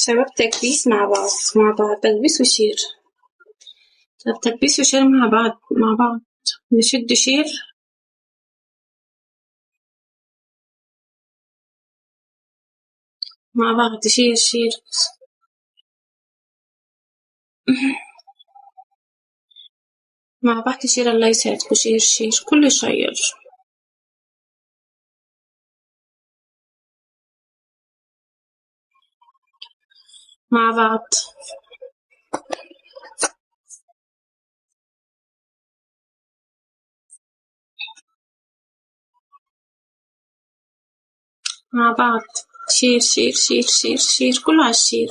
شباب تكبيس مع بعض تكبيس وشير. طب تكبيس وشير مع بعض نشد شير مع بعض شير مع بعض شير. الله يسعدكوا. شير كله يشير مع بعض. مع بعض شير كله على الشير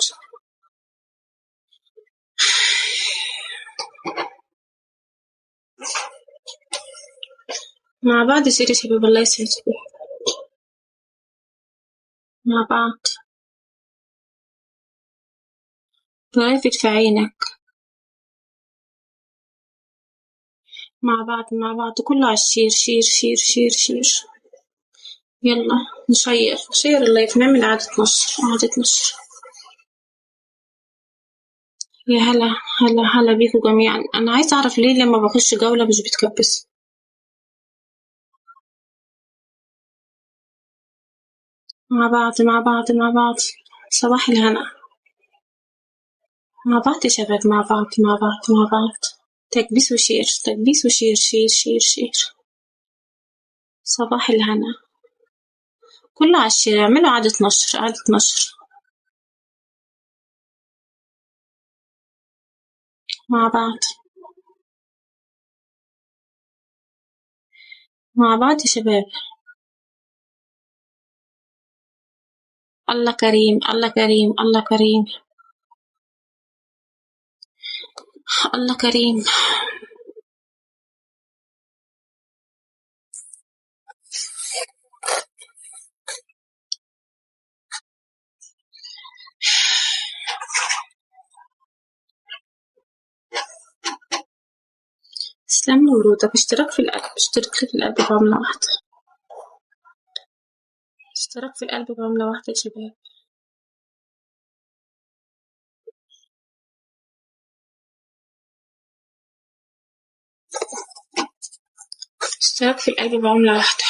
مع بعض. شير يا شباب الله يسعدكوا. مع بعض برايفت في عينك. مع بعض كله على الشير شير. يلا نشير اللايف. نعمل عادة نشر. يا هلا بيكم جميعا. انا عايزه اعرف ليه لما بخش جولة مش بتكبس. مع بعض صباح الهنا. مع بعض يا شباب مع بعض تكبيس وشير شير. صباح الهنا كله على الشير. اعملوا عادة نشر مع بعض يا شباب. الله كريم الله كريم الله كريم الله كريم. تسلم لي ورودك. اشترك في القلب بعملة واحدة. اشترك في القلب بعملة واحدة يا شباب. اشترك في القلب بعملة واحدة.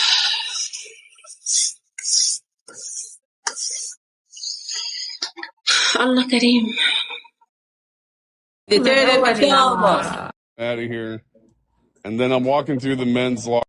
الله كريم. Out of here. And then I'm walking through the men's locker.